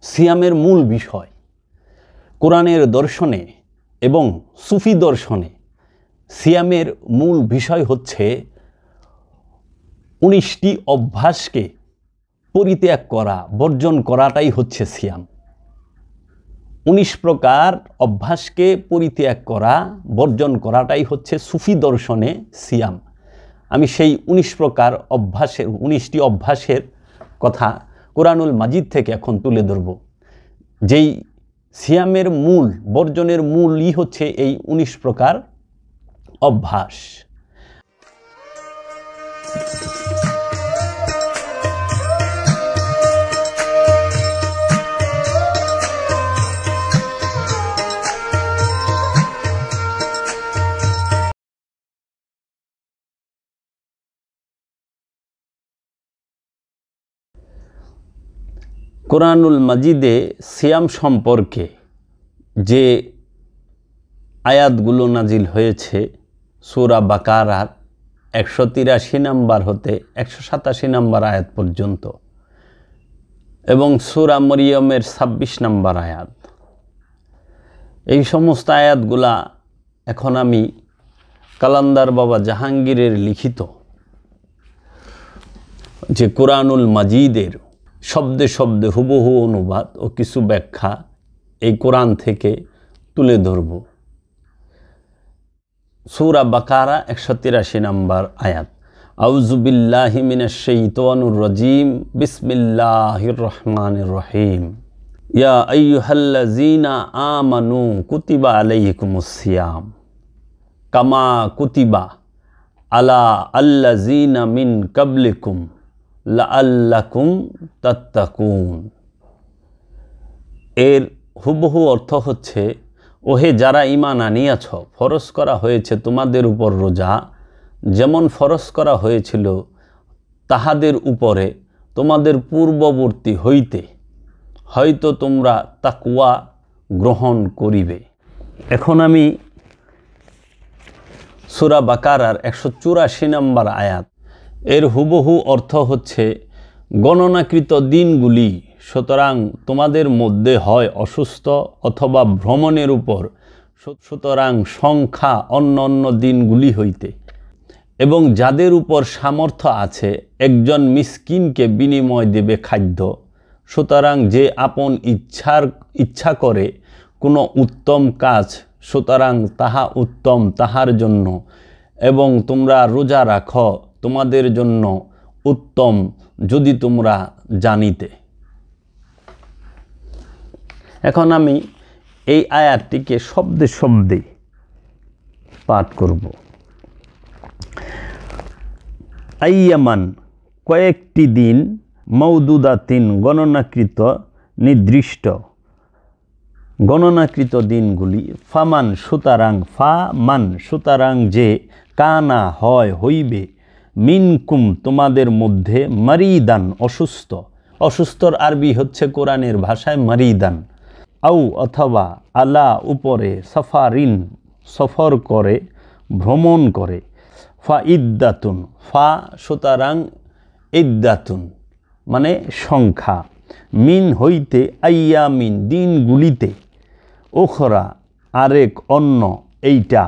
সিয়ামের মূল বিষয়। কোরআনের দর্শনে এবং সুফি দর্শনে সিয়ামের মূল বিষয় হচ্ছে 19টি অভ্যাসকে পরিত্যাগ করা, বর্জন করাটাই হচ্ছে সিয়াম। 19 প্রকার অভ্যাসকে পরিত্যাগ করা, বর্জন করাটাই হচ্ছে সুফি দর্শনে সিয়াম। আমি সেই 19 প্রকার অভ্যাসের 19টি অভ্যাসের কথা কোরআনুল মাজিদ থেকে এখন তুলে ধরব। যেই সিয়ামের মূল, বর্জনের মূলই হচ্ছে এই 19 প্রকার অভ্যাস। কোরআনুল মাজিদে সিয়াম সম্পর্কে যে আয়াতগুলো নাজিল হয়েছে সূরা বাকারার 183 নম্বর হতে 187 নম্বর আয়াত পর্যন্ত এবং সূরা মরিয়মের 26 নম্বর আয়াত, এই সমস্ত আয়াতগুলা এখন আমি কালান্দার বাবা জাহাঙ্গীরের লিখিত যে কোরআনুল মাজিদের শব্দে শব্দে হুবহু অনুবাদ ও কিছু ব্যাখ্যা এই কোরআন থেকে তুলে ধরব। সূরা বাকারা 183 নম্বর আয়াত। আউযু বিল্লাহি মিনাশ শাইতানির রাজিম, বিসমিল্লাহির রহমানির রহিম। ইয়া আইয়ুহাল্লাযীনা আমানু কুতিবা আলাইকুমুস সিয়াম কামা কুতিবা আলা আল্লাযীনা মিন ক্বাবলিকুম লাআল্লাকুম তাত্তাকুন। এর হুবহু অর্থ হচ্ছে, ওহে যারা ঈমান আনিয়াছ, ফরজ করা হয়েছে তোমাদের উপর রোজা, যেমন ফরজ করা হয়েছিল তাহাদের উপরে তোমাদের পূর্ববর্তী হইতে, হয়তো তোমরা তাকওয়া গ্রহণ করিবে। এখন আমি সূরা বাকারার 184 নম্বর আয়াত, এর হুবহু অর্থ হচ্ছে গণনাকৃত দিনগুলি, সুতরাং তোমাদের মধ্যে হয় অসুস্থ অথবা ভ্রমণের উপর, সুতরাং সংখ্যা অন্য অন্য দিনগুলি হইতে, এবং যাদের উপর সামর্থ্য আছে একজন মিসকিনকে বিনিময় দেবে খাদ্য, সুতরাং যে আপন ইচ্ছা করে কোনো উত্তম কাজ, সুতরাং তাহা উত্তম তাহার জন্য, এবং তোমরা রোজা রাখো তোমাদের জন্য উত্তম যদি তোমরা জানিতে। এখন আমি এই আয়াতটিকে শব্দে শব্দে পাঠ করব। আইয়ামান কয়েকটি দিন, মওদুদাতিন গণনাকৃত, নির্দিষ্ট গণনাকৃত দিনগুলি, ফামান সুতরাং, ফামান সুতরাং যে, কানা হয় হইবে, মিনকুম তোমাদের মধ্যে, মারিদান অসুস্থ, অসুস্থর আরবি হচ্ছে কোরআনের ভাষায় মারিদান, আউ অথবা, আলা উপরে, সাফারিন সফর করে, ভ্রমণ করে, ফা ইদ্দাতুন, ফা সুতরাং ইদ্দাতুন মানে সংখ্যা, মিন হইতে, আইয়ামিন দিনগুলিতে, ওখরা আরেক অন্য এইটা,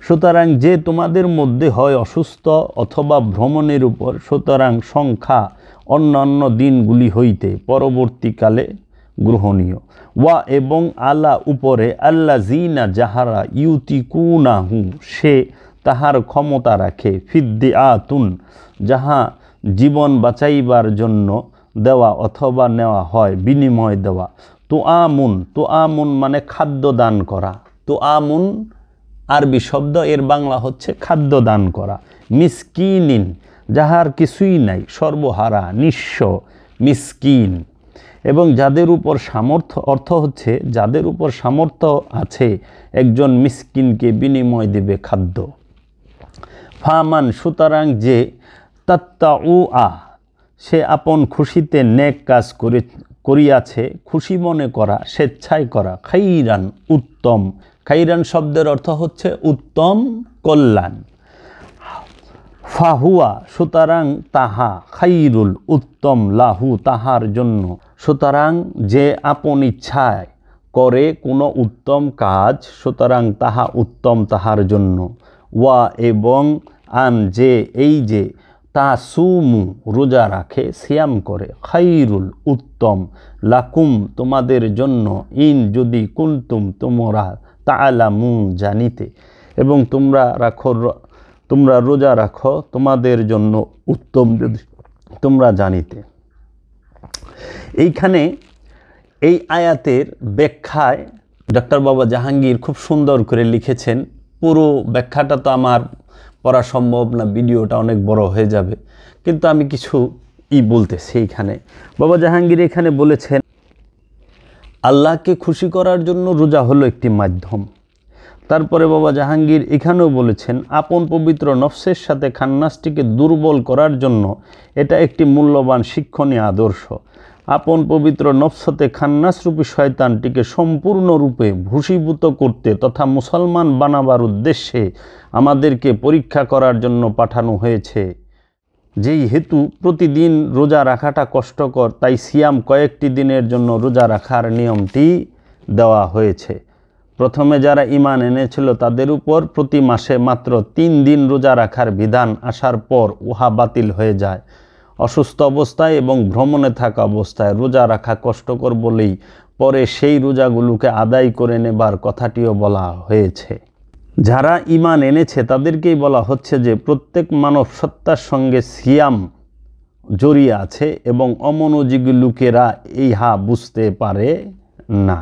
সুতরাং যে তোমাদের মধ্যে হয় অসুস্থ অথবা ভ্রমণের উপর, সুতরাং সংখ্যা অন্যান্য দিনগুলি হইতে পরবর্তীকালে গ্রহণীয়। ওয়া এবং আলা উপরে, আল্লাযীনা যাহারা, ইউতিকুনাহু সে তাহার ক্ষমতা রাখে, ফিদ্দিআতুন যাহা জীবন বাঁচাইবার জন্য দেওয়া অথবা নেওয়া হয়, বিনিময় দেওয়া, তুআমুন, তুআমুন মানে খাদ্য দান করা, তুআমুন আরবি শব্দ, এর বাংলা হচ্ছে খাদ্য দান করা, মিসকিনিন যাহার কিছুই নাই, সর্বহারা নিঃস্ব, মিসকিন, এবং যাদের উপর সামর্থ্য, অর্থ হচ্ছে যাদের উপর সামর্থ্য আছে একজন মিসকিনকে বিনিময় দেবে খাদ্য। ফামান সুতরাং যে, তাত্তাউআ সে আপন খুশিতে নেক কাজ করিয়াছে, খুশি মনে করা, স্বেচ্ছায় করা, খাইরান উত্তম, খাইরান শব্দের অর্থ হচ্ছে উত্তম, কল্যাণ। ফাহুয়া সুতরাং তাহা, খাইরুল উত্তম, লাহু তাহার জন্য, সুতরাং যে আপন ইচ্ছায় করে কোনো উত্তম কাজ, সুতরাং তাহা উত্তম তাহার জন্য। ওয়া এবং আন যে এই যে তাসুমু রোজা রাখে, সিয়াম করে, খাইরুল উত্তম, লাকুম তোমাদের জন্য, ইন যদি কুনতুম তোমরা, তাআলামুন জানিতে, এবং তোমরা রোজা রাখো তোমাদের জন্য উত্তম যদি তোমরা জানিতে। এইখানে এই আয়াতের ব্যাখ্যায় ডক্টর বাবা জাহাঙ্গীর খুব সুন্দর করে লিখেছেন। পুরো ব্যাখ্যাটা তো আমার পড়া সম্ভব না, ভিডিওটা অনেক বড় হয়ে যাবে, কিন্তু আমি কিছু বলতেছি। এইখানে বাবা জাহাঙ্গীর এখানে বলেছেন, আল্লাহকে খুশি করার জন্য রোজা হলো একটি মাধ্যম। তারপরে বাবা জাহাঙ্গীর এখানেও বলেছেন, আপন পবিত্র নফসের সাথে খান্নাসটিকে দুর্বল করার জন্য এটা একটি মূল্যবান শিক্ষণীয় আদর্শ। আপন পবিত্র নফসতে খান্নাসরূপী শয়তানটিকে সম্পূর্ণরূপে ভূষীভূত করতে তথা মুসলমান বানাবার উদ্দেশ্যে আমাদেরকে পরীক্ষা করার জন্য পাঠানো হয়েছে। যেই হেতু প্রতিদিন রোজা রাখাটা কষ্টকর, তাই সিয়াম কয়েকটি দিনের জন্য রোজা রাখার নিয়মটি দেওয়া হয়েছে। প্রথমে যারা ঈমান এনেছিল তাদের উপর প্রতি মাসে মাত্র 3 দিন রোজা রাখার বিধান আসার পর উহা বাতিল হয়ে যায়। অসুস্থ অবস্থায় এবং ভ্রমণে থাকা অবস্থায় রোজা রাখা কষ্টকর বলেই পরে সেই রোজাগুলোকে আদায় করে নেবার কথাটিও বলা হয়েছে। যারা ঈমান এনেছে তাদেরকেই বলা হচ্ছে যে প্রত্যেক মানব সত্তার সঙ্গে সিয়াম জড়িয়ে আছে এবং অমনোযোগী লোকেরা ইহা বুঝতে পারে না।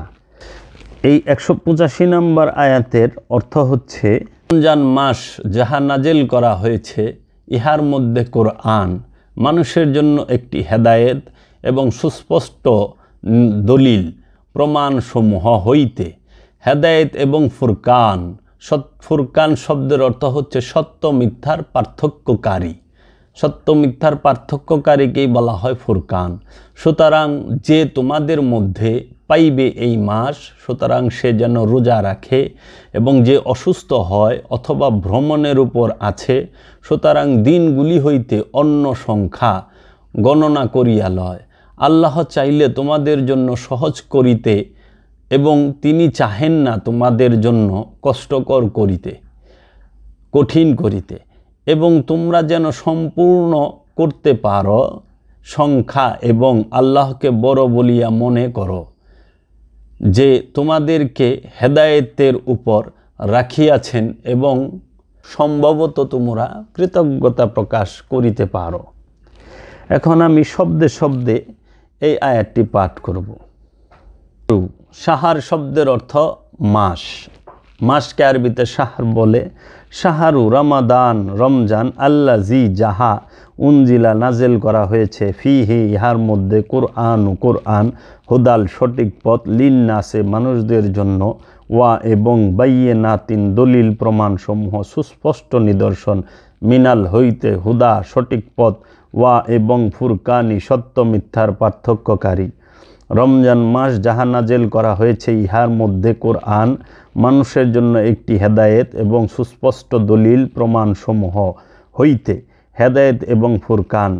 এই 185 নম্বর আয়াতের অর্থ হচ্ছে, রমজান মাস যাহা নাজেল করা হয়েছে, ইহার মধ্যে কোরআন মানুষের জন্য একটি হেদায়েত এবং সুস্পষ্ট দলিল প্রমাণসমূহ হইতে। হেদায়েত এবং ফুরকান, ফুরকান শব্দের অর্থ হচ্ছে সত্য মিথ্যার পার্থক্যকারী। সত্য মিথ্যার পার্থক্যকারীকেই বলা হয় ফুরকান। সুতরাং যে তোমাদের মধ্যে পাইবে এই মাস, সুতরাং সে যেন রোজা রাখে, এবং যে অসুস্থ হয় অথবা ভ্রমণের উপর আছে, সুতরাং দিনগুলি হইতে অন্য সংখ্যা গণনা করিয়া লয়। আল্লাহ চাইলে তোমাদের জন্য সহজ করিতে এবং তিনি চাহেন না তোমাদের জন্য কষ্টকর করিতে, কঠিন করিতে, এবং তোমরা যেন সম্পূর্ণ করতে পারো সংখ্যা, এবং আল্লাহকে বড় বলিয়া মনে করো যে তোমাদেরকে হেদায়েতের উপর রাখিয়াছেন, এবং সম্ভবত তোমরা কৃতজ্ঞতা প্রকাশ করিতে পারো। এখন আমি শব্দে শব্দে এই আয়াতটি পাঠ করব। শাহর শব্দের অর্থ মাস। মাসকে আরবিতে শাহর বলে। শাহরু রমাদান, রমজান, আল্লাজি যাহা উনজিলা নাজেল করা হয়েছে, ফিহি ইহার মধ্যে কোরআন হুদাল সঠিক পথ, লিন্নাসে মানুষদের জন্য, ওয়া এবং বাইয়িনাতিন দলিল প্রমাণসমূহ সুস্পষ্ট নিদর্শন, মিনাল হইতে হুদা সঠিক পথ, ওয়া এবং ফুরকানি সত্য মিথ্যার পার্থক্যকারী। রমজান মাস যাহা নাজেল করা হয়েছে, ইহার মধ্যে কোরআন মানুষের জন্য একটি হেদায়েত এবং সুস্পষ্ট দলিল প্রমাণসমূহ হইতে, হেদায়েত এবং ফুরকান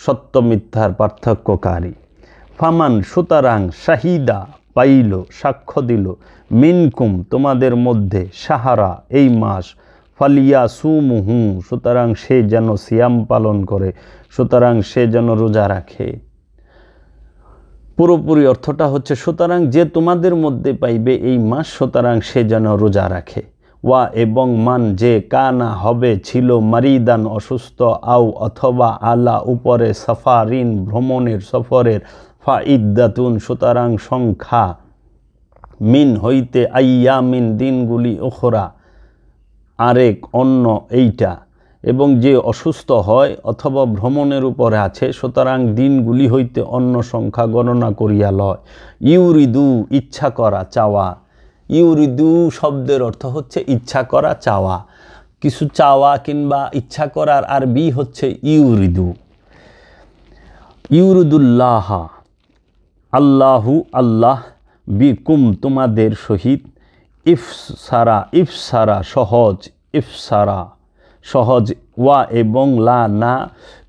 সত্য মিথ্যার পার্থক্যকারী। ফামান সুতরাং, শাহিদা পাইল সাক্ষ্য দিল, মিনকুম তোমাদের মধ্যে, সাহারা এই মাস, ফালিয়া সুমুহু সুতরাং সে যেন সিয়াম পালন করে, সুতরাং সে যেন রোজা রাখে। পুরোপুরি অর্থটা হচ্ছে, সুতরাং যে তোমাদের মধ্যে পাইবে এই মাস, সুতরাং সে যেন রোজা রাখে। ওয়া এবং মান যে কানা হবে ছিল, মারিদান অসুস্থ, আও অথবা আলা উপরে, সাফারিন ভ্রমণের সফরের, ফাইদ্দাতুন সুতরাং সংখ্যা, মিন হইতে, আইয়ামিন দিনগুলি, উখরা আরেক অন্য এইটা, এবং যে অসুস্থ হয় অথবা ভ্রমণের উপরে আছে, সুতরাং দিনগুলি হইতে অন্য সংখ্যা গণনা করিয়া লয়। ইউরিদু ইচ্ছা করা, চাওয়া। ইউরিদু শব্দের অর্থ হচ্ছে ইচ্ছা করা, চাওয়া। কিছু চাওয়া কিংবা ইচ্ছা করার আরবি হচ্ছে ইউরিদু। ইউরিদুল্লাহ আল্লাহু আল্লাহ, বিকুম তোমাদের সহিত, ইফসারা সহজ, ইফসারা সহজ, ওয়া এবং লা না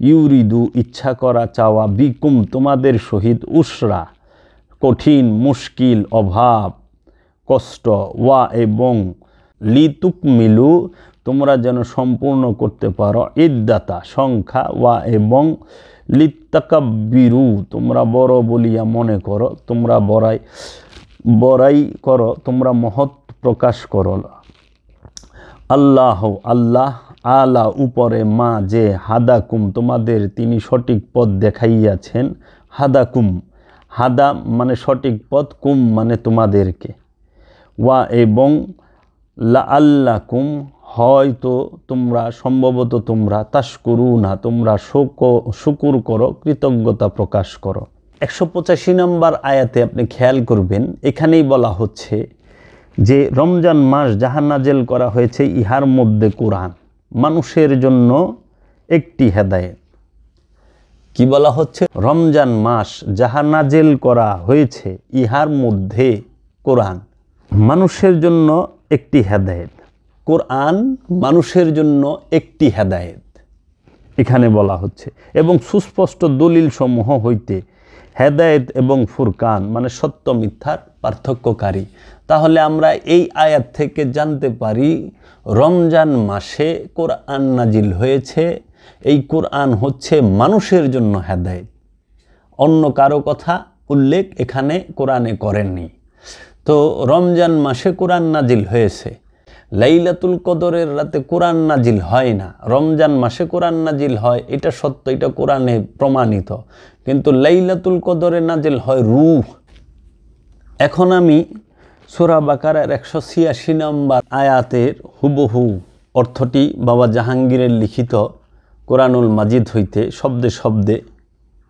ইউরিদু ইচ্ছা করা চাওয়া, বিকুম তোমাদের সহিত, উসরা কঠিন, মুশকিল অভাব কষ্ট, ওয়া এবং লিতুকমিলু তোমরা যেন সম্পূর্ণ করতে পারো, ইদ্দাতা সংখ্যা, ওয়া এবং লিত্তাকাব্বিরু তোমরা বড় বলিয়া মনে করো, তোমরা বড়াই করো, তোমরা মহৎ প্রকাশ করো। আল্লাহ আল্লাহ আলা উপরে, মা যে, হাদাকুম তোমাদের তিনি সঠিক পথ দেখাইয়াছেন, হাদাকুম হাদা মানে সঠিক পথ, কুম মানে তোমাদেরকে, ওয়া এবং লাআল্লাকুম হয়তো তোমরা, সম্ভবত তোমরা, তাশকুরুনা তোমরা শুকুর করো, কৃতজ্ঞতা প্রকাশ করো। 185 নম্বর আয়াতে আপনি খেয়াল করবেন, এখানেই বলা হচ্ছে যে রমজান মাস যাহা নাজেল করা হয়েছে ইহার মধ্যে কোরআন মানুষের জন্য একটি হেদায়েত। কি বলা হচ্ছে? রমজান মাস যাহা নাজেল করা হয়েছে ইহার মধ্যে কোরআন মানুষের জন্য একটি হেদায়েত। কোরআন মানুষের জন্য একটি হেদায়েত এখানে বলা হচ্ছে, এবং সুস্পষ্ট দলিল সমূহ হইতে হেদায়েত এবং ফুরকান মানে সত্য মিথ্যার পার্থক্যকারী। তাহলে আমরা এই আয়াত থেকে জানতে পারি রমজান মাসে কোরআন নাজিল হয়েছে, এই কোরআন হচ্ছে মানুষের জন্য হেদায়েত, অন্য কারো কথা উল্লেখ এখানে কোরআনে করেননি। তো রমজান মাসে কোরআন নাজিল হয়েছে, লাইলাতুল কদরের রাতে কোরআন নাজিল হয় না, রমজান মাসে কোরআন নাজিল হয়, এটা সত্য, এটা কোরআনে প্রমাণিত, কিন্তু লাইলাতুল কদরে নাজিল হয় রূহ। এখন আমি সূরা বাকারার 186 নম্বর আয়াতের হুবহু অর্থটি বাবা জাহাঙ্গীরের লিখিত কোরআনুল মাজিদ হইতে শব্দে শব্দে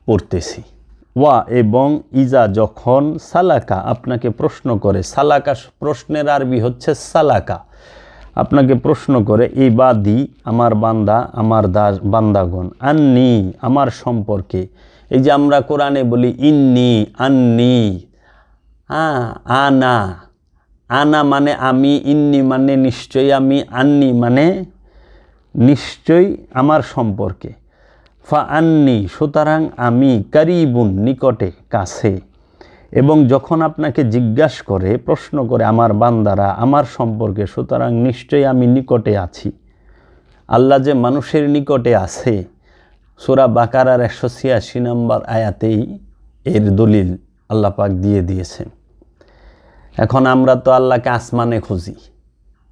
পড়তেছি। ওয়া এবং ইজা যখন, সালাকা আপনাকে প্রশ্ন করে, সালাকা প্রশ্নের আরবি হচ্ছে সালাকা, আপনাকে প্রশ্ন করে, ইবাদি আমার বান্দা, আমার দাস বান্দাগণ, আন্নি আমার সম্পর্কে। এই যে আমরা কোরআনে বলি ইন্নি, আন্নি, আনা, আনা মানে আমি, ইন্নি মানে নিশ্চয়ই আমি, আন্নি মানে নিশ্চয়ই আমার সম্পর্কে, ফা আন্নি সুতরাং আমি, কারিবুন নিকটে কাছে। এবং যখন আপনাকে জিজ্ঞাসা করে, প্রশ্ন করে আমার বান্দারা আমার সম্পর্কে, সুতরাং নিশ্চয়ই আমি নিকটে আছি। আল্লাহ যে মানুষের নিকটে আছে সূরা বাকারার 186 নম্বর আয়াতেই এর দলিল আল্লাহ পাক দিয়ে দিয়েছেন। এখন আমরা তো আল্লাহকে আসমানে খুঁজি,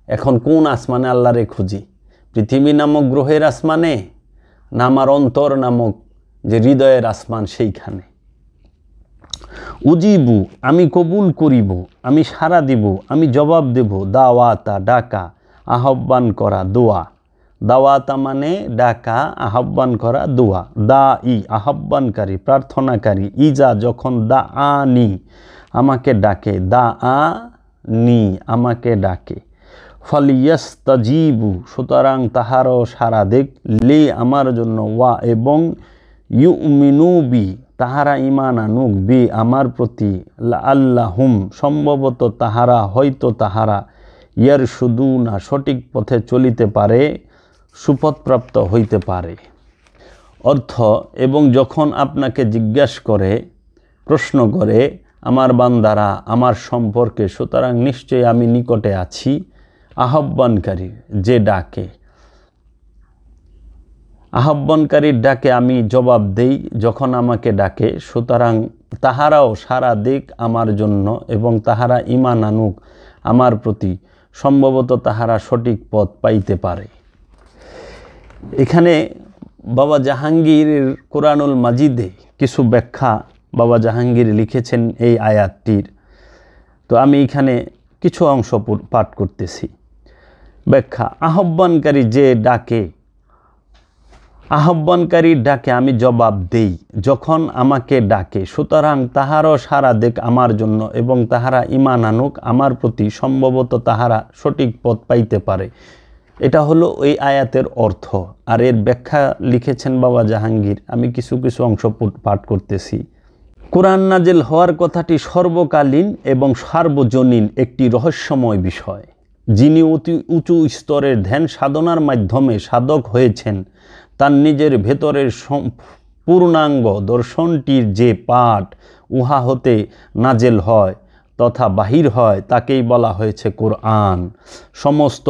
এখন কোন আসমানে আল্লাহরে খুঁজি? পৃথিবী নামক গ্রহের আসমানে, না আমার অন্তর নামক যে হৃদয়ের আসমান সেইখানে? উজিবু আমি কবুল করিব, আমি সাড়া দিব, আমি জবাব দেব, দাওয়াতা ডাকা, আহ্বান করা, দোয়া। দাওয়াতা মানে ডাকা, আহ্বান করা, দোয়া। দা ই আহ্বানকারী, প্রার্থনাকারী, ইজা যখন, দা আনি আমাকে ডাকে, দা আ নি আমাকে ডাকে, ফালিয়াস্তাজিবু সুতরাং তাহারও সারা দেখ, লি আমার জন্য, ওয়া এবং ইউমিনু বি তাহারা ঈমান আনুক, বি আমার প্রতি, লাআল্লাহুম সম্ভবত তাহারা, হয়তো তাহারা, ইয়ারশুদুনা সঠিক পথে চলিতে পারে, সুপথপ্রাপ্ত হইতে পারে। অর্থ, এবং যখন আপনাকে জিজ্ঞাসা করে, প্রশ্ন করে আমার বান্দারা আমার সম্পর্কে, সুতরাং নিশ্চয়ই আমি নিকটে আছি। আহ্বানকারী যে ডাকে, আহ্বানকারীর ডাকে আমি জবাব দেই যখন আমাকে ডাকে, সুতরাং তাহারাও সারা দিক আমার জন্য, এবং তাহারা ঈমান আনুক আমার প্রতি, সম্ভবত তাহারা সঠিক পথ পাইতে পারে। এখানে বাবা জাহাঙ্গীরের কোরআনুল মাজিদে কিছু ব্যাখ্যা বাবা জাহাঙ্গীর লিখেছেন এই আয়াতটির। তো আমি এখানে কিছু অংশ পাঠ করতেছি। ব্যাখ্যা, আহ্বানকারী যে ডাকে, আহ্বানকারীর ডাকে আমি জবাব দেই যখন আমাকে ডাকে, সুতরাং তাহারও সারা দেখ আমার জন্য, এবং তাহারা ঈমান আনুক আমার প্রতি, সম্ভবত তাহারা সঠিক পথ পাইতে পারে। এটা হলো ওই আয়াতের অর্থ। আর এর ব্যাখ্যা লিখেছেন বাবা জাহাঙ্গীর, আমি কিছু কিছু অংশ পাঠ করতেছি। কোরআন নাজিল হওয়ার কথাটি সর্বকালীন এবং সার্বজনীন একটি রহস্যময় বিষয়, যিনি অতি উঁচু স্তরের ধ্যান সাধনার মাধ্যমে সাধক হয়েছেন, তার নিজের ভেতরের পূর্ণাঙ্গ দর্শনটির যে পাঠ উহা হতে নাজেল হয় তথা বাহির হয়, তাকেই বলা হয়েছে কোরআন। সমস্ত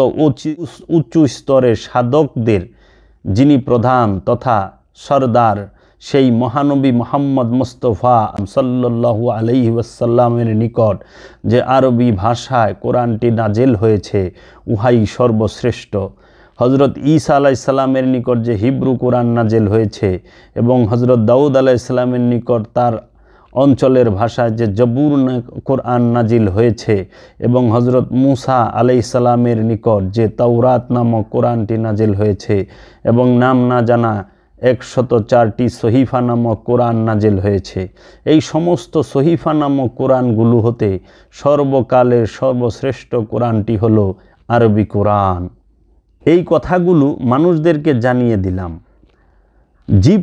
উঁচু স্তরের সাধকদের যিনি প্রধান তথা সরদার, সেই মহানবী মুহাম্মদ মুস্তাফা সাল্লাল্লাহু আলাইহি ওয়াসাল্লামের নিকট যে আরবি ভাষায় কোরআনটি নাজেল হয়েছে, উহাই সর্বশ্রেষ্ঠ। হজরত ঈসা আলাইহিস সালামের নিকট যে হিব্রু কোরআন নাজেল হয়েছে এবং হজরত দাউদ আলাইহিস সালামের নিকট তার অঞ্চলের ভাষায় যে জবুর কোরআন নাজিল হয়েছে এবং হজরত মুসা আলাইহিস সালামের নিকট যে তাওরাত নামক কোরআনটি নাজিল হয়েছে এবং নাম না জানা 104টি সহিফা নামক কোরআন নাজিল হয়েছে, এই সমস্ত সহিফা নামক কোরআনগুলো হতে সর্বকালের সর্বশ্রেষ্ঠ কোরআনটি হলো আরবি কোরআন। এই কথাগুলো মানুষদেরকে জানিয়ে দিলাম। জীব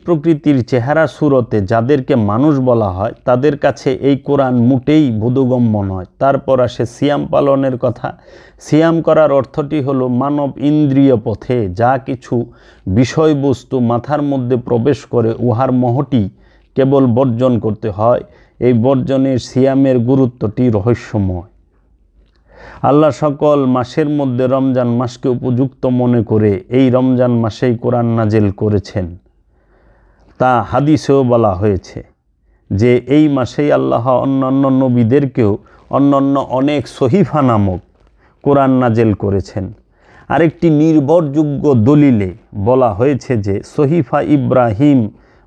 প্রকৃতির চেহারা সুরতে যাদেরকে মানুষ বলা হয়, তাদের কাছে এই কোরআন মোটেই বোধগম্য নয়। তারপর আসে সিয়াম পালনের কথা। সিয়াম করার অর্থটি হলো মানব ইন্দ্রিয় পথে যা কিছু বিষয়বস্তু মাথার মধ্যে প্রবেশ করে উহার মহটি কেবল বর্জন করতে হয়। এই বর্জনের সিয়ামের গুরুত্বটি রহস্যময়। আল্লাহ সকল মাসের মধ্যে রমজান মাসকে উপযুক্ত মনে করে এই রমজান মাসেই কোরআন নাজিল করেছেন। তা হাদিসেও বলা হয়েছে যে এই মাসেই আল্লাহ অন্যান্য নবীদেরকেও অন্যান্য অনেক সহিফা নামক কোরআন নাজিল করেছেন। আরেকটি নির্ভরযোগ্য দলিলে বলা হয়েছে যে সহিফা ইব্রাহিম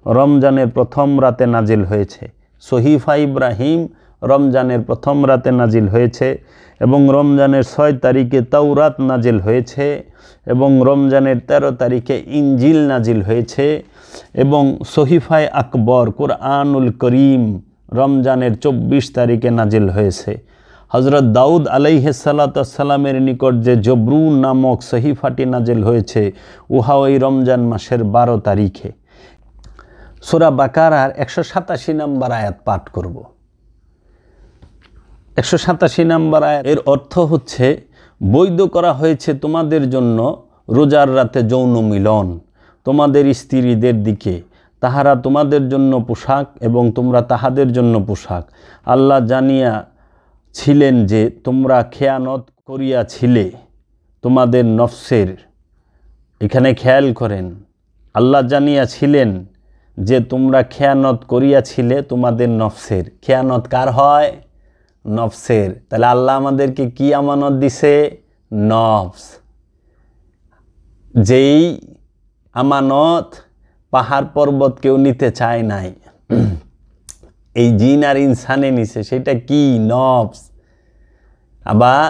রমজানের প্রথম রাতে নাজিল হয়েছে। সহিফা ইব্রাহিম রমজানের প্রথম রাতে নাজিল হয়েছে এবং রমজানের 6 তারিখে তাওরাত নাজিল হয়েছে এবং রমজানের 13 তারিখে ইনজিল নাজিল হয়েছে এবং সহিফায়ে আকবর কুরআনুল করিম রমজানের 24 তারিখে নাজিল হয়েছে। হজরত দাউদ আলাইহিস সালামের নিকট যে জবরুন নামক সহিফাটি নাজিল হয়েছে, উহা ওই রমজান মাসের 12 তারিখে। সূরা বাকারার 187 নম্বর আয়াত পাঠ করব। 187 নম্বর আয়াত এর অর্থ হচ্ছে, বৈধ করা হয়েছে তোমাদের জন্য রোজার রাতে যৌন মিলন তোমাদের স্ত্রীদের দিকে, তাহারা তোমাদের জন্য পোশাক এবং তোমরা তাহাদের জন্য পোশাক। আল্লাহ জানিয়া ছিলেন যে তোমরা খেয়ানত করিয়াছিলে তোমাদের নফসের। এখানে খেয়াল করেন, আল্লাহ জানিয়াছিলেন যে তোমরা খেয়ানত করিয়াছিলে তোমাদের নফসের। খেয়ানত কার হয়? নফসের। তাহলে আল্লাহ আমাদেরকে কি আমানত দিছে? নফস। যেই আমানত পাহাড় পর্বত কেউ নিতে চায় নাই, এই জিন আর ইনসানে নিছে, সেটা কি? নফস। আবার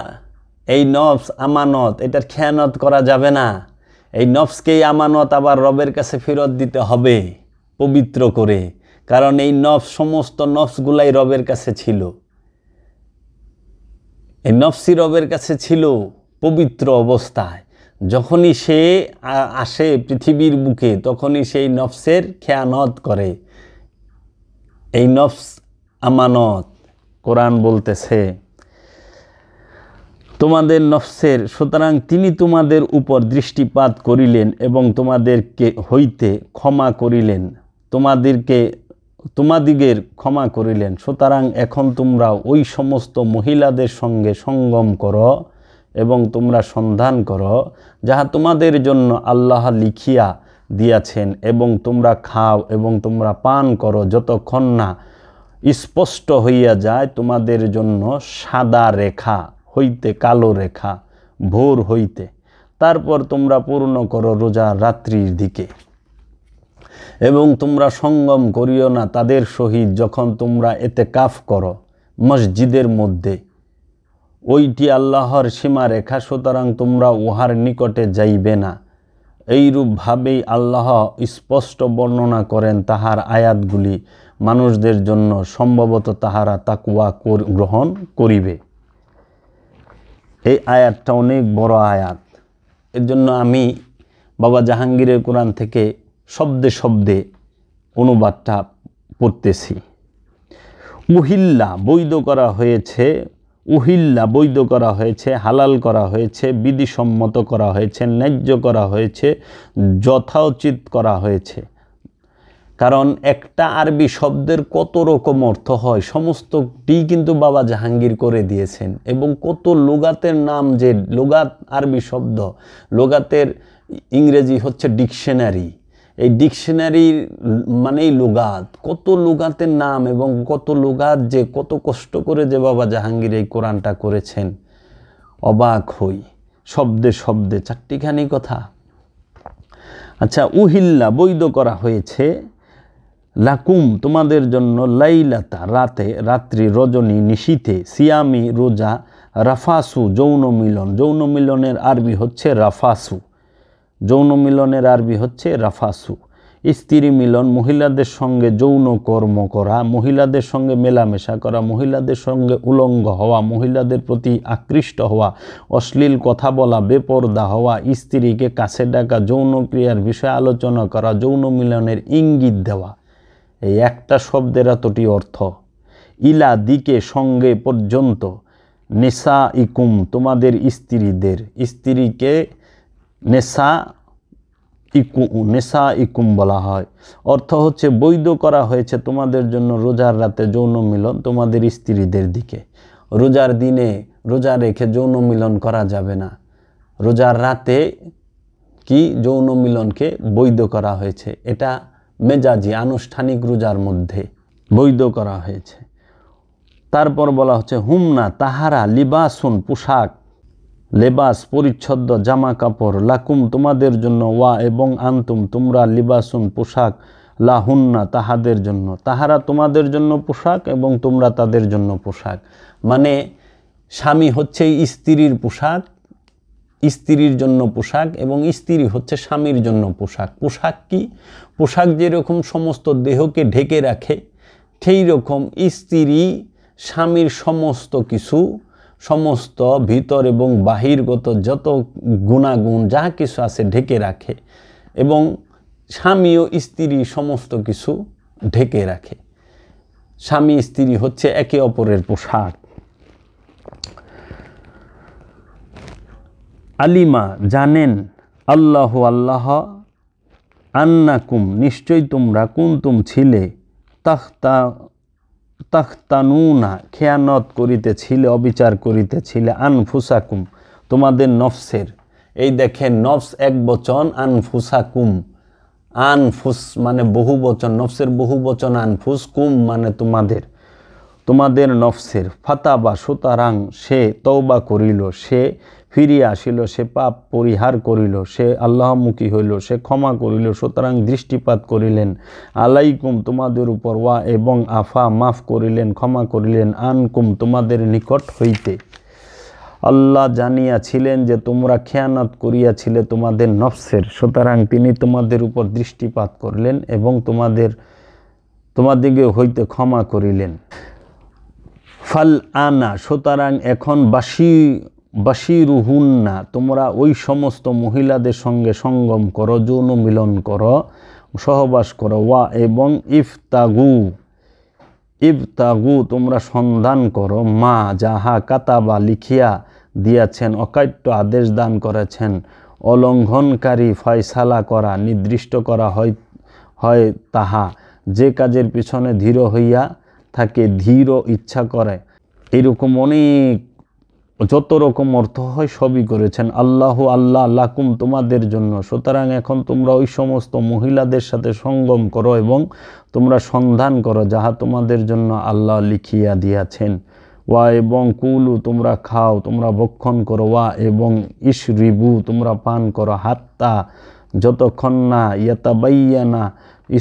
এই নফস আমানত, এটার খেয়ানত করা যাবে না। এই নফসকেই আমানত আবার রবের কাছে ফেরত দিতে হবে পবিত্র করে, কারণ এই নফস, সমস্ত নফসগুলাই রবের কাছে ছিল। এই নফসি রবের কাছে ছিল পবিত্র অবস্থায়। যখনই সে আসে পৃথিবীর বুকে, তখনই সেই নফসের খেয়ানত করে। এই নফস আমানত। কোরআন বলতেছে তোমাদের নফসের, সুতরাং তিনি তোমাদের উপর দৃষ্টিপাত করিলেন এবং তোমাদেরকে হইতে ক্ষমা করিলেন, তোমাদিগের ক্ষমা করিলেন। সুতরাং এখন তোমরা ওই সমস্ত মহিলাদের সঙ্গে সঙ্গম করো এবং তোমরা সন্ধান করো যাহা তোমাদের জন্য আল্লাহ লিখিয়া দিয়াছেন, এবং তোমরা খাও এবং তোমরা পান করো যতক্ষণ না স্পষ্ট হইয়া যায় তোমাদের জন্য সাদা রেখা হইতে কালো রেখা ভোর হইতে। তারপর তোমরা পূর্ণ করো রোজা রাত্রির দিকে। এবং তোমরা সঙ্গম করিও না তাদের সহিত যখন তোমরা এতেকাফ করো মসজিদের মধ্যে, ওইটি আল্লাহর সীমা রেখা, সুতরাং তোমরা উহার নিকটে যাইবে না। এইরূপভাবেই আল্লাহ স্পষ্ট বর্ণনা করেন তাহার আয়াতগুলি মানুষদের জন্য, সম্ভবত তাহারা তাকওয়া গ্রহণ করিবে। এই আয়াতটা অনেক বড় আয়াত। এর জন্য আমি বাবা জাহাঙ্গীরের কোরআন থেকে শব্দে শব্দে অনুবাদটা পড়তেছি। উহিল্লা বৈধ করা হয়েছে, উহিল্লা বৈধ করা হয়েছে, হালাল করা হয়েছে, বিধিসম্মত করা হয়েছে, ন্যায্য করা হয়েছে, যথোচিত করা হয়েছে। কারণ একটা আরবি শব্দের কত রকম অর্থ হয় সমস্তটি কিন্তু বাবা জাহাঙ্গীর করে দিয়েছেন। এবং কত লুগাতের নাম, যে লুগাত আরবি শব্দ, লুগাতের ইংরেজি হচ্ছে ডিকশনারি, এই ডিকশনারির মানেই লুগাত, কত লুগাতের নাম এবং কত লুগাত, যে কত কষ্ট করে যে বাবা জাহাঙ্গীর এই কোরআনটা করেছেন। অবাক হই শব্দে শব্দে, চারটিখানি কথা। আচ্ছা, উহিল্লা বৈধ করা হয়েছে, লাকুম তোমাদের জন্য, লাইলাতা রাতে, রাত্রি, রজনী, নিশীথে, সিয়ামি রোজা, রাফাসু যৌন মিলন, যৌন মিলনের আরবি হচ্ছে রাফাসু, যৌন মিলনের আরবি হচ্ছে রাফাসু। স্ত্রী মিলন, মহিলাদের সঙ্গে যৌন কর্ম করা, মহিলাদের সঙ্গে মেলামেশা করা, মহিলাদের সঙ্গে উলঙ্গ হওয়া, মহিলাদের প্রতি আকৃষ্ট হওয়া, অশ্লীল কথা বলা, বেপরদা হওয়া, স্ত্রীকে কাছে ডাকা, যৌন ক্রিয়ার বিষয়ে আলোচনা করা, যৌন মিলনের ইঙ্গিত দেওয়া। এই একটা শব্দের এতটি অর্থ। ইলা দিকে, সঙ্গে, পর্যন্ত। নেশা ইকুম তোমাদের স্ত্রীদের, স্ত্রীকে নেশা ইকুম বলা হয়। অর্থ হচ্ছে বৈধ করা হয়েছে তোমাদের জন্য রোজার রাতে যৌন মিলন তোমাদের স্ত্রীদের দিকে। রোজার দিনে রোজা রেখে যৌন মিলন করা যাবে না, রোজার রাতে কি যৌন মিলনকে বৈধ করা হয়েছে। এটা মেজাজি আনুষ্ঠানিক রোজার মধ্যে বৈধ করা হয়েছে। তারপর বলা হচ্ছে হুমনা তাহারা, লিবাসুন পোশাক, লেবাস পরিচ্ছদ, জামা কাপড়, লাকুম তোমাদের জন্য, ওয়া এবং আন্তুম তোমরা, লিবাসুন পোশাক, লাহুন্না তাহাদের জন্য, তাহারা তোমাদের জন্য পোশাক এবং তোমরা তাদের জন্য পোশাক। মানে স্বামী হচ্ছে স্ত্রীর পোশাক, স্ত্রীর জন্য পোশাক, এবং স্ত্রী হচ্ছে স্বামীর জন্য পোশাক। পোশাক কি? পোশাক যেরকম সমস্ত দেহকে ঢেকে রাখে, সেই রকম স্ত্রী স্বামীর সমস্ত কিছু, সমস্ত ভিতর এবং বাহিরগত যত গুণাগুণ যা কিছু আছে ঢেকে রাখে, এবং স্বামীও স্ত্রী সমস্ত কিছু ঢেকে রাখে। স্বামী স্ত্রী হচ্ছে একে অপরের পোশাক। আলিমা জানেন, আল্লাহ আল্লাহ, আন্নাকুম নিশ্চয় তোমরা, কুনতুম ছিলে, তাখতানুনা খেয়ানত করিতেছিলে, অবিচার করিতেছিলে, আনফুসাকুম তোমাদের নফসের। এই দেখেন নফস এক বচন, আনফুসাকুম, আনফুস মানে বহু বচন, নফসের বহু বচন আনফুস, কুম মানে তোমাদের, তোমাদের নফসের। ফাতাবা সুতরাং সে তওবা করিল, সে ফিরিয়া আসিল, সে পাপ পরিহার করিল, সে আল্লাহমুখী হইল, সে ক্ষমা করিল, সুতরাং দৃষ্টিপাত করিলেন আলাইকুম তোমাদের উপর, ওয়া এবং আফা মাফ করিলেন, ক্ষমা করিলেন, আনকুম তোমাদের নিকট হইতে। আল্লাহ জানিয়াছিলেন যে তোমরা খেয়ানত করিয়াছিলে তোমাদের নফসের, সুতরাং তিনি তোমাদের উপর দৃষ্টিপাত করলেন এবং তোমাদিগে হইতে ক্ষমা করিলেন। ফাল আনা সুতরাং এখন, বাশিরুহুন্না তোমরা ওই সমস্ত মহিলাদের সঙ্গে সঙ্গম করো, যৌন মিলন করো, সহবাস করো, ওয়া এবং ইবতাগু তোমরা সন্ধান করো, মা যাহা কাতাবা লিখিয়া দিয়াছেন, অকাট্য আদেশ দান করেছেন, অলঙ্ঘনকারী ফয়সালা করা, নির্দিষ্ট করা হয় তাহা, যে কাজের পিছনে ধীর হইয়া থাকে, ধীর ইচ্ছা করে, এরকম অনেক যত রকম অর্থ হয় সবই করেছেন। আল্লাহ আল্লাহ লাকুম তোমাদের জন্য, সুতরাং এখন তোমরা ওই সমস্ত মহিলাদের সাথে সঙ্গম করো এবং তোমরা সন্ধান করো যাহা তোমাদের জন্য আল্লাহ লিখিয়া দিয়াছেন। ওয়া এবং কুলু তোমরা খাও, তোমরা ভক্ষণ করো, ওয়া এবং ইশরিবু তোমরা পান করো, হাত্তা যতক্ষণ না, ইয়াতাবাইয়ানা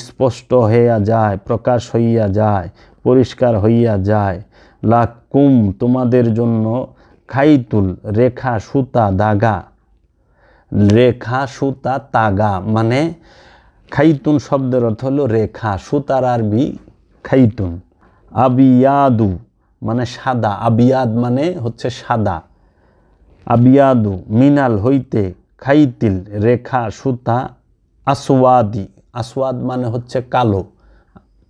স্পষ্ট হইয়া যায়, প্রকাশ হইয়া যায়, পরিষ্কার হইয়া যায়, লাকুম তোমাদের জন্য, খাইতুল রেখা সুতা দাগা, রেখা সুতা তাগা, মানে খাইতুন শব্দের অর্থ হলো রেখা, সুতার আরবি খাইতুন। আবিয়াদু মানে সাদা, আবিয়াদ মানে হচ্ছে সাদা, আবিয়াদু মিনাল হইতে, খাইতিল রেখা সুতা, আসওয়াদি, আসওয়াদ মানে হচ্ছে কালো,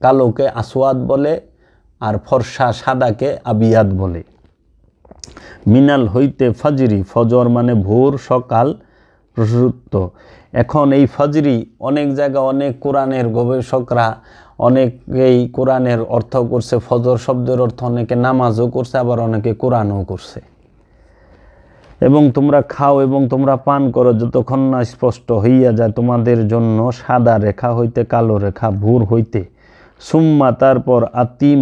কালোকে আসওয়াদ বলে, আর ফর্সা সাদাকে আবিয়াদ বলে। মিনাল হইতে ফাজরি, ফজর মানে ভোর, সকাল, প্রসূত। এখন এই ফাজরি অনেক জায়গায় অনেক কোরআনের গবেষকরা অনেকেই কোরআনের অর্থ করছে, ফজর শব্দের অর্থ অনেকে নামাজও করছে, আবার অনেকে কোরআনও করছে। এবং তোমরা খাও এবং তোমরা পান করো যতক্ষণ না স্পষ্ট হইয়া যায় তোমাদের জন্য সাদা রেখা হইতে কালো রেখা ভোর হইতে। সুম্মা তারপর আতিম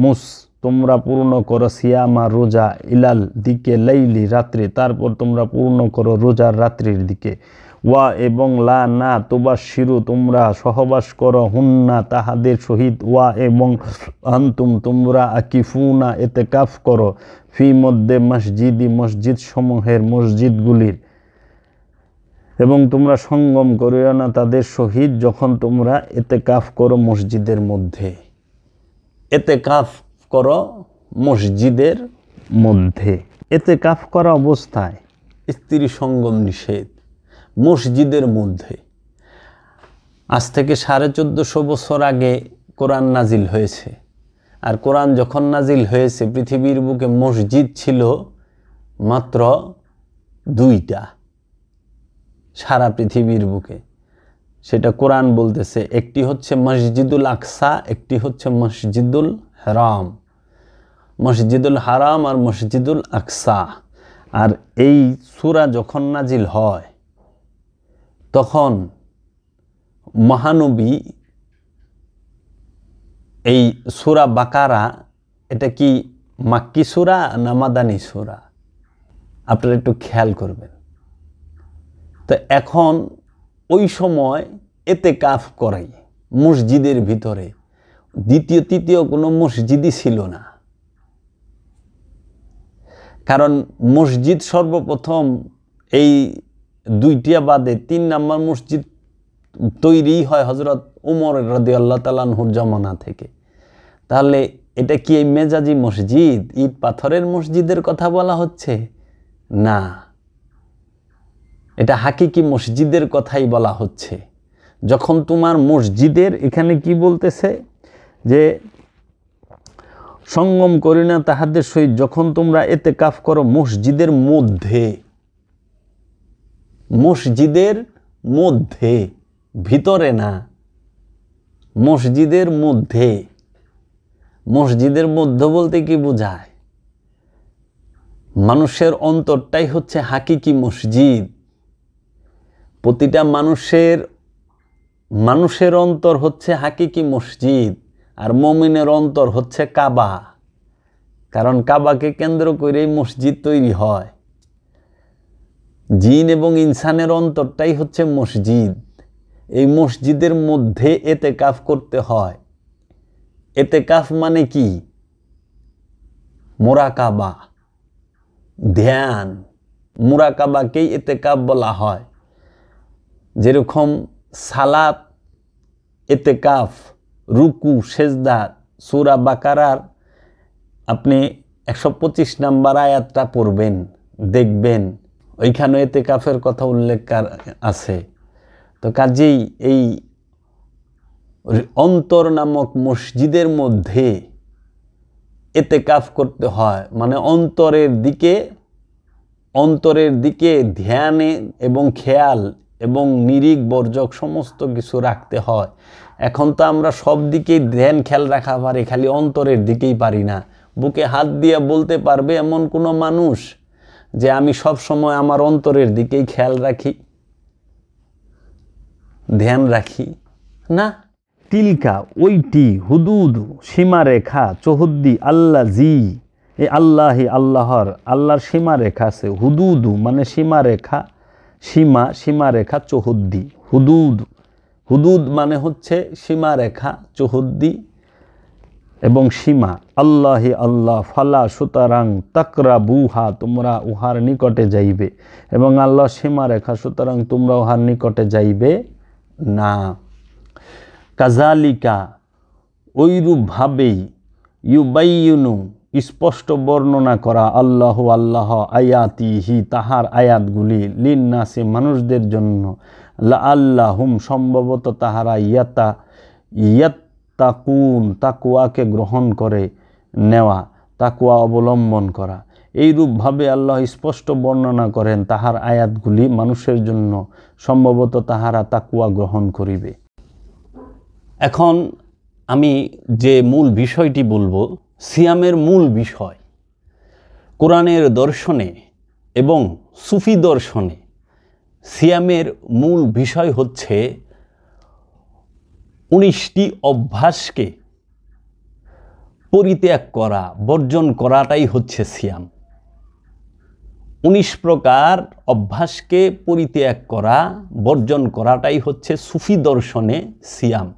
মুস তোমরা পূর্ণ করো সিয়ামা রোজা ইলাল দিকে লাইলি রাত্রি, তারপর তোমরা পূর্ণ করো রোজার রাত্রির দিকে। ওয়া এবং লা না তুবাশশিরু তোমরা সহবাস করো হুন্না তাহাদের সহিত। ওয়া এবং আনতুম তোমরা আকিফুনা ইতিকাফ করো ফি মধ্যে মসজিদি মসজিদ সমূহের মসজিদগুলির। এবং তোমরা সঙ্গম করিও না তাদের সহিত যখন তোমরা ইতিকাফ করো মসজিদের মধ্যে। ইতিকাফ করো মসজিদের মধ্যে। ইতিকাফ করা অবস্থায় স্ত্রী সঙ্গম নিষেধ মসজিদের মধ্যে। আজ থেকে 1450 বছর আগে কোরআন নাজিল হয়েছে। আর কোরআন যখন নাজিল হয়েছে পৃথিবীর বুকে মসজিদ ছিল মাত্র 2টা সারা পৃথিবীর বুকে। সেটা কোরআন বলতেছে, একটি হচ্ছে মসজিদুল আকসা, একটি হচ্ছে মসজিদুল হারাম। মসজিদুল হারাম আর মসজিদুল আকসা। আর এই সূরা যখন নাজিল হয় তখন মহানবী এই সূরা বাকারা, এটা কি মাক্কি সূরা না মাদানী সূরা? আপনারা একটু খেয়াল করবেন। তো এখন ওই সময় ইতিকাফ করাই মসজিদের ভিতরে, দ্বিতীয় তৃতীয় কোনো মসজিদই ছিল না। কারণ মসজিদ সর্বপ্রথম এই 2টা বাদে 3 নম্বর মসজিদ তৈরি হয় হযরত উমর রাদিয়াল্লাহু তাআলা আনহুর জামানা থেকে। তাহলে এটা কি এই মেজাজি মসজিদ, ইট পাথরের মসজিদের কথা বলা হচ্ছে? না, এটা হাকিকি মসজিদের কথাই বলা হচ্ছে। যখন তোমার মসজিদের, এখানে কি বলতেছে যে সঙ্গম করি না তাহাদের সহিত যখন তোমরা ইতিকাফ করো মসজিদের মধ্যে। মসজিদের মধ্যে, ভিতরে না, মসজিদের মধ্যে। মসজিদের মধ্যে বলতে কি বোঝায়? মানুষের অন্তরটাই হচ্ছে হাকিকি মসজিদ। প্রতিটা মানুষের অন্তর হচ্ছে হাকিকি মসজিদ। আর মুমিনের অন্তর হচ্ছে কাবা। কারণ কাবাকে কেন্দ্র করেই মসজিদ তৈরি হয়। জিন এবং ইনসানের অন্তরটাই হচ্ছে মসজিদ। এই মসজিদের মধ্যে ইতিকাফ করতে হয়। ইতিকাফ মানে কি? মুরাকাবা, ধ্যান। মুরাকাবাকেই ইতিকাফ বলা হয়। যেরকম সালাত, ইতিকাফ, রুকু, সেজদা, সূরা বাকারার আপনি 125 নম্বর আয়াতটা পড়বেন, দেখবেন ওইখানে ইতিকাফের কথা উল্লেখ আছে। তো কাজেই এই অন্তর নামক মসজিদের মধ্যে ইতিকাফ করতে হয়। মানে অন্তরের দিকে ধ্যানে এবং খেয়াল এবং নিরিখ বর্জক সমস্ত কিছু রাখতে হয়। এখন তো আমরা সব দিকেই ধ্যান খেয়াল রাখা পারি, খালি অন্তরের দিকেই পারি না। বুকে হাত দিয়ে বলতে পারবে এমন কোনো মানুষ যে আমি সব সময় আমার অন্তরের দিকেই খেয়াল রাখি, ধ্যান রাখি? না। তিলকা ওইটি, হুদুদ সীমারেখা, চৌহদ্দি আল্লাহ জি, এ আল্লাহি আল্লাহর, আল্লাহর সীমারেখা আছে। হুদুদু মানে সীমারেখা, সীমারেখা, চৌহদ্দি। হুদুদ মানে হচ্ছে সীমারেখা, চৌহদ্দি এবং সীমা। আল্লাহি আল্লাহ, ফালা সুতরাং তাকরাবুহা তোমরা উহার নিকটে যাইবে। এবং আল্লাহ সীমারেখা, সুতরাং তোমরা উহার নিকটে যাইবে না। কাজালিকা ওইরূপভাবেই, ইউবাইয়িনু স্পষ্ট বর্ণনা করা, আল্লাহ আয়াতিহি তাহার আয়াতগুলি, লিন্নাসি মানুষদের জন্য, লাআল্লাহুম সম্ভবত তাহারা ইয়াত্তাকুন তাকওয়াকে গ্রহণ করে নেওয়া, তাকওয়া অবলম্বন করা। এইরূপভাবে আল্লাহ স্পষ্ট বর্ণনা করেন তাহার আয়াতগুলি মানুষের জন্য, সম্ভবত তাহারা তাকওয়া গ্রহণ করিবে। এখন আমি যে মূল বিষয়টি বলবো, সিয়ামের মূল বিষয় কোরআনের দর্শনে এবং সুফি দর্শনে সিয়ামের মূল বিষয় হচ্ছে 19টি অভ্যাসকে পরিত্যাগ করা, বর্জন করাটাই হচ্ছে সিয়াম। 19 প্রকার অভ্যাসকে পরিত্যাগ করা, বর্জন করাটাই হচ্ছে সুফি দর্শনে সিয়াম।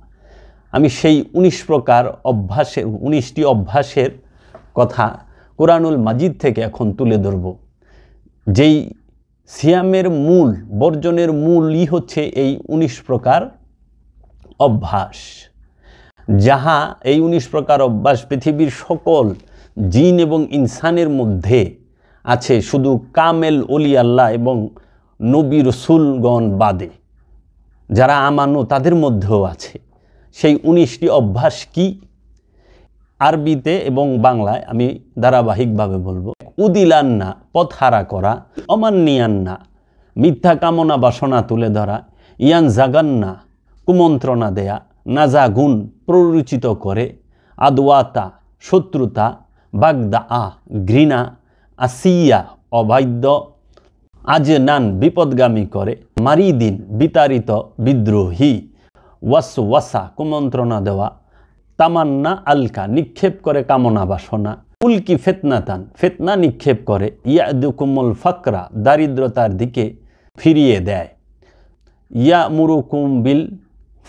আমি সেই 19টি অভ্যাসের কথা কোরআনুল মাজিদ থেকে এখন তুলে ধরব। যেই সিয়ামের মূল, বর্জনের মূলই হচ্ছে এই 19 প্রকার অভ্যাস, যাহা এই 19 প্রকার অভ্যাস পৃথিবীর সকল জিন এবং ইনসানের মধ্যে আছে, শুধু কামেল ওলি আল্লাহ এবং নবী রসুলগণ বাদে যারা আমানু তাদের মধ্যেও আছে। সেই 19টি অভ্যাস কি? আরবিতে এবং বাংলায় আমি ধারাবাহিকভাবে বলবো। উদিলান্না, পথ হারা করা। অমান্নিয়ান্না, মিথ্যা কামনা বাসনা তুলে ধরা। ইয়ান জাগান্না, কুমন্ত্রণা দেয়া। নাজাগুন, প্ররোচিত করে। আদওয়াতা, শত্রুতা। বাগদা, ঘৃণা। আসিয়া, অবাধ্য। আজনান, বিপদগামী করে। মারিদিন, বিতাড়িত, বিদ্রোহী। ওয়াসওয়াসা, কুমন্ত্রণা দেওয়া। তামান্না, আলকা, নিক্ষেপ করে কামনা বাসনা। উলকি ফেতনাতান, ফেতনা নিক্ষেপ করে। ইয়াদুকুমুল ফাকরা, দারিদ্রতার দিকে ফিরিয়ে দেয়। ইয়ামুরুকুম বিল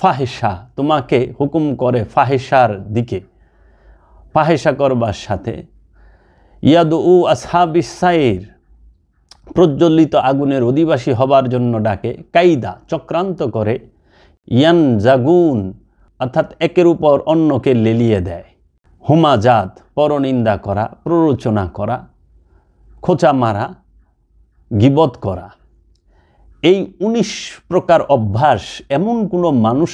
ফাহেসা, তোমাকে হুকুম করে ফাহেসার দিকে, ফাহেসা করবার সাথে। ইয়াদু আসহাবিস সাইর, প্রজ্বলিত আগুনের অধিবাসী হবার জন্য ডাকে। কাইদা, চক্রান্ত করে। ইয়ান জাগুন, অর্থাৎ একের উপর অন্যকে লেলিয়ে দেয়। হুমাজাত, পরনিন্দা করা, প্ররোচনা করা, খোঁচা মারা, গীবত করা। এই 19 প্রকার অভ্যাস এমন কোনো মানুষ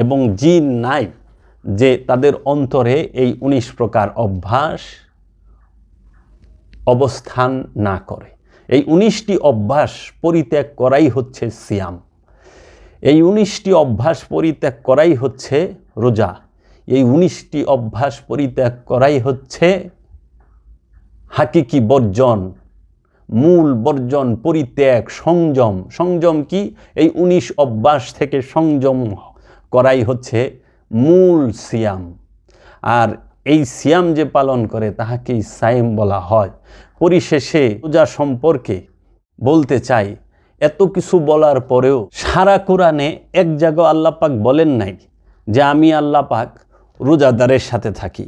এবং জিন নাই যে তাদের অন্তরে এই 19 প্রকার অভ্যাস অবস্থান না করে। এই 19টি অভ্যাস পরিত্যাগ করাই হচ্ছে সিয়াম। এই 19টি অভ্যাস পরিত্যাগ করাই হচ্ছে রোজা। এই 19টি অভ্যাস পরিত্যাগ করাই হচ্ছে হাকিকি বর্জন, মূল বর্জন, পরিত্যাগ, সংযম। সংযম কি? এই 19 অভ্যাস থেকে সংযম করাই হচ্ছে মূল সিয়াম। আর এই সিয়াম যে পালন করে তাহাকেই সাইম বলা হয়। পরিশেষে রোজা সম্পর্কে বলতে চাই, এত কিছু বলার পরেও সারা কোরআনে এক জায়গায় আল্লাহ পাক বলেন নাই যে আমি আল্লাহ পাক রোজাদারের সাথে থাকি।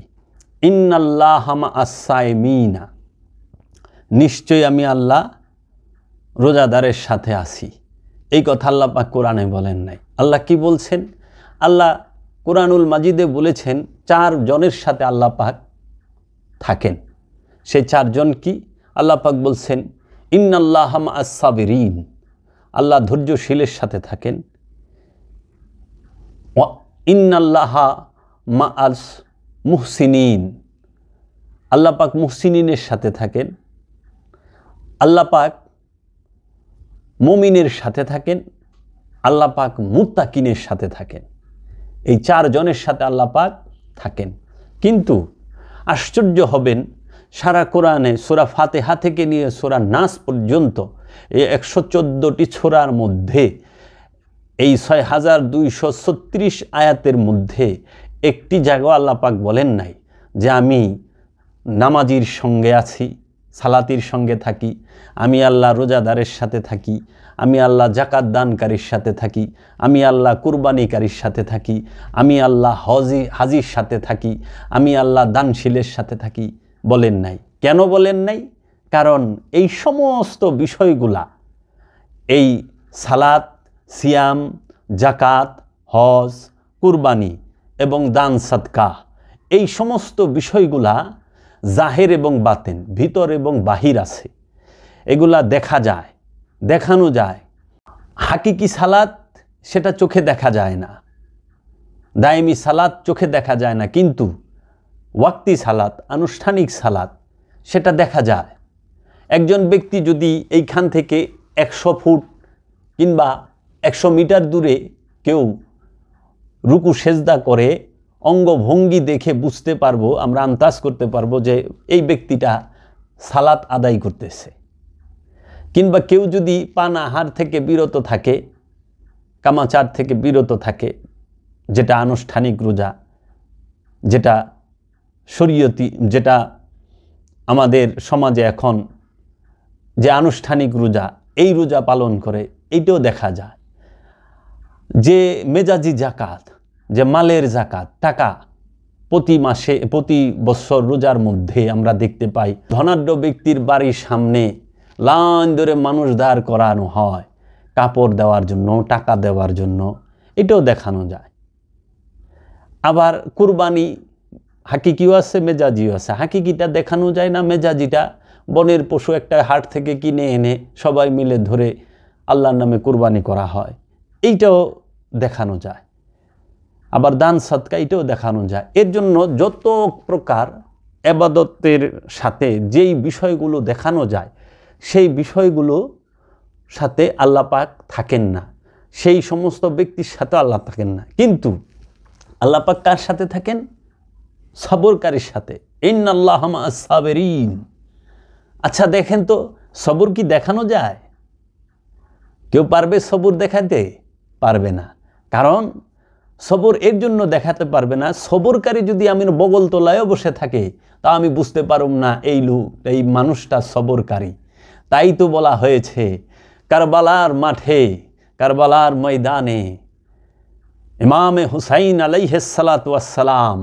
ইন্নাল্লাহা মা'আস সাইমিনা, নিশ্চয়ই আমি আল্লাহ রোজাদারের সাথে আছি। এই কথা আল্লাহ পাক কোরআনে বলেন নাই। আল্লাহ কি বলছেন? আল্লাহ কোরআনুল মাজিদে বলেছেন 4 জনের সাথে আল্লাহ পাক থাকেন। সেই 4 জন কি? আল্লাহ পাক বলছেন ইন্নাল্লাহা মা'আস সাবিরিন, আল্লাহ ধৈর্যশীলের সাথে থাকেন। ইন্নাল্লাহা মা'আস মুহসিনিন, আল্লাহ পাক মুহসিনিনের সাথে থাকেন। আল্লাহ পাক মুমিনের সাথে থাকেন। আল্লাহ পাক মুত্তাকিনের সাথে থাকেন। এই 4 জনের সাথে আল্লাহ পাক থাকেন। কিন্তু আশ্চর্য হবেন, সারা কোরআনে সূরা ফাতিহা থেকে নিয়ে সূরা নাস পর্যন্ত এই 114টি সূরার মধ্যে এই 6236 আয়াতের মধ্যে একটি জায়গা আল্লাহ পাক বলেন নাই যে আমি নামাজির সঙ্গে আছি, সালাতির সঙ্গে থাকি, আমি আল্লাহ রোজাদারের সাথে থাকি, আমি আল্লাহ জাকাত দানকারীর সাথে থাকি, আমি আল্লাহ কুরবানিকারীর সাথে থাকি, আমি আল্লাহ হাজির সাথে থাকি, আমি আল্লাহ দানশীলের সাথে থাকি। বলেন নাই। কেন বলেন নাই? কারণ এই সমস্ত বিষয়গুলা, এই সালাত, সিয়াম, জাকাত, হজ, কুরবানি এবং দান সাদকা, এই সমস্ত বিষয়গুলা জাহের এবং বাতেন, ভিতর এবং বাহির আছে। এগুলা দেখা যায়, দেখানো যায়। হাকিকি সালাত সেটা চোখে দেখা যায় না, দায়েমি সালাত চোখে দেখা যায় না, কিন্তু ওয়াক্তি সালাত, আনুষ্ঠানিক সালাত সেটা দেখা যায়। একজন ব্যক্তি যদি এইখান থেকে 100 ফুট কিংবা 100 মিটার দূরে কেউ রুকু সেজদা করে, অঙ্গভঙ্গি দেখে বুঝতে পারবো, আমরা আন্দাজ করতে পারবো যে এই ব্যক্তিটা সালাত আদায় করতেছে। কিংবা কেউ যদি পান আহার থেকে বিরত থাকে, কামাচার থেকে বিরত থাকে, যেটা আনুষ্ঠানিক রোজা, যেটা শরীয়তি, যেটা আমাদের সমাজে এখন যে আনুষ্ঠানিক রোজা, এই রোজা পালন করে, এইটাও দেখা যায়। যে মেজাজি জাকাত, যে মালের জাকাত, টাকা প্রতি মাসে প্রতি বছর রোজার মধ্যে আমরা দেখতে পাই ধনাঢ্য ব্যক্তির বাড়ির সামনে লাইন ধরে মানুষ দাঁড় করানো হয় কাপড় দেওয়ার জন্য, টাকা দেওয়ার জন্য, এটাও দেখানো যায়। আবার কুরবানি হাকিকিও আছে, মেজাজিও আছে। হাকিকিটা দেখানো যায় না, মেজাজিটা বনের পশু একটা হাট থেকে কিনে এনে সবাই মিলে ধরে আল্লাহর নামে কুরবানি করা হয়, এইটাও দেখানো যায়। আবার দান সদকা, এটাও দেখানো যায়। এর জন্য যত প্রকার ইবাদতের সাথে যেই বিষয়গুলো দেখানো যায়, সেই বিষয়গুলো সাথে আল্লাহ পাক থাকেন না, সেই সমস্ত ব্যক্তির সাথে আল্লাহ থাকেন না। কিন্তু আল্লাহ পাক কার সাথে থাকেন? সবরকারীর সাথে। ইন্নাল্লাহা মা'আস সাবিরিন। আচ্ছা দেখেন তো, সবর কি দেখানো যায়? কেউ পারবে সবর দেখাতে? পারবে না। কারণ সবর এর জন্য দেখাতে পারবে না, সবরকারী যদি আমি বগল তোলায়ও বসে থাকে তা আমি বুঝতে পারব না এই মানুষটা সবরকারী। তাই তো বলা হয়েছে কারবালার মাঠে, কারবালার ময়দানে ইমামে হুসাইন আলাইহিস সালাতু ওয়াস সালাম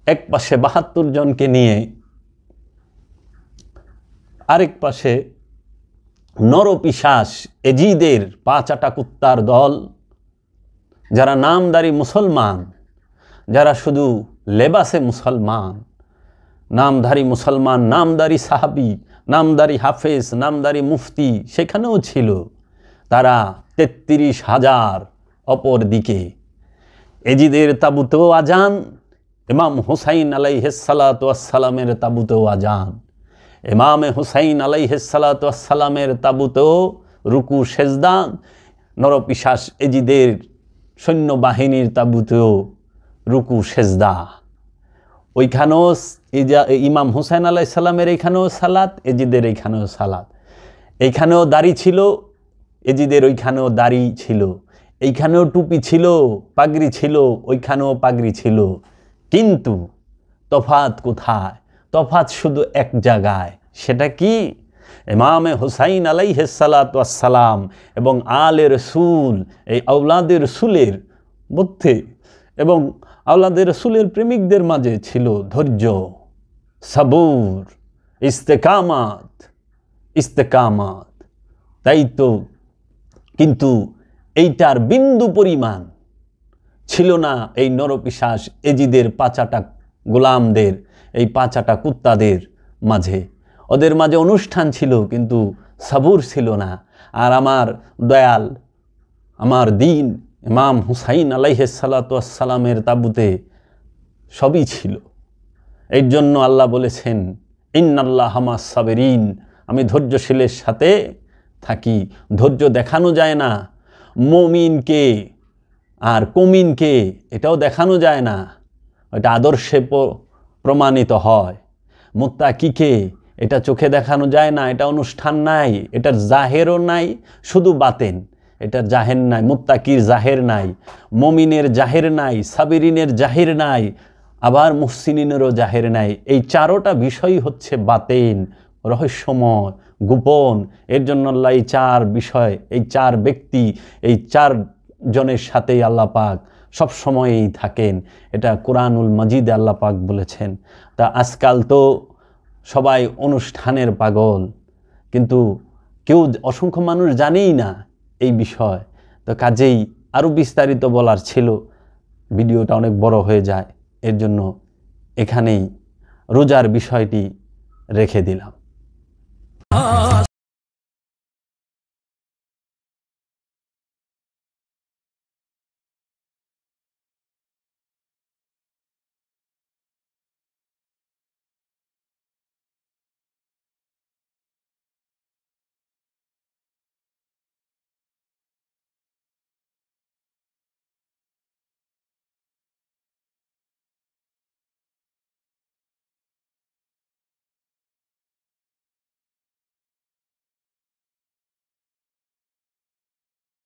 এক পাশে ৭২ জনকে নিয়ে, আরেক পাশে নরপিশাচ এজিদের ৫টা কুত্তার দল, যারা নামদারি মুসলমান, যারা শুধু লেবাসে মুসলমান, নামধারী মুসলমান, নামদারি সাহাবি, নামদারি হাফেজ, নামদারি মুফতি সেখানেও ছিল। তারা ৩৩,০০০। অপর দিকে এজিদের তাবুতেও আজান, ইমাম হুসাইন আলাইহিস সালাতু ওয়াস সালামের তাবুতেও আজান, ইমামে হুসাইন আলাইহিস সালাতু ওয়াস সালামের তাবুতেও রুকু সেজদা, নরপিশাচ এজিদের সৈন্যবাহিনীর তাবুতেও রুকু সেজদা। ওইখানেও ইমাম হুসাইন আলাইহিস সালামের এইখানেও সালাত, এজিদের এইখানেও সালাত। এইখানেও দাড়ি ছিল, এজিদের ওইখানেও দাড়ি ছিল, এইখানেও টুপি ছিল, পাগড়ি ছিল, ওইখানেও পাগড়ি ছিল। কিন্তু তফাৎ কোথায়? তফাৎ শুধু এক জায়গায়। সেটা কি? ইমামে হুসাইন আলাইহিস সালাতু ওয়াস সালাম এবং আলে রসুল, এই আওলাদে রসুলের মধ্যে এবং আওলাদে রসুলের প্রেমিকদের মাঝে ছিল ধৈর্য, সবুর, ইস্তেকামাত, ইস্তেকামাত। তাই তো, কিন্তু এইটার বিন্দু পরিমাণ ছিল না এই নরপিশাচ এজিদের ৫টা গোলামদের, এই ৫টা কুত্তাদের মাঝে। ওদের মাঝে অনুষ্ঠান ছিল কিন্তু সবুর ছিল না। আর আমার দয়াল, আমার দিন ইমাম হুসাইন আলাইহিস সালাতু ওয়াস সালামের তাবুতে সবই ছিল। এর জন্য আল্লাহ বলেছেন ইন্নাল্লাহা মা'আস সাবিরিন, আমি ধৈর্যশীলের সাথে থাকি। ধৈর্য দেখানো যায় না। মুমিনকে আর কমিনকে এটাও দেখানো যায় না, এটা আদর্শে প্রমাণিত হয়। মুত্তাকিকে এটা চোখে দেখানো যায় না, এটা অনুষ্ঠান নাই, এটার জাহেরও নাই, শুধু বাতেন। এটার জাহের নাই, মুত্তাকির জাহের নাই, মুমিনের জাহের নাই, সাবিরিনের জাহের নাই, আবার মুহসিনিনেরও জাহের নাই। এই 4টা বিষয় হচ্ছে বাতেন, রহস্যময়, গোপন। এর জন্য আল্লাহ এই 4 বিষয়, এই 4 ব্যক্তি, এই 4 জনের সাথেই আল্লাহ পাক সবসময়ই থাকেন। এটা কোরআনুল মাজিদে আল্লাহ পাক বলেছেন। তা আজকাল তো সবাই অনুষ্ঠানের পাগল, কিন্তু কেউ, অসংখ্য মানুষ জানেই না এই বিষয়। তো কাজেই আরও বিস্তারিত বলার ছিল, ভিডিওটা অনেক বড় হয়ে যায়। এর জন্য এখানেই রোজার বিষয়টি রেখে দিলাম।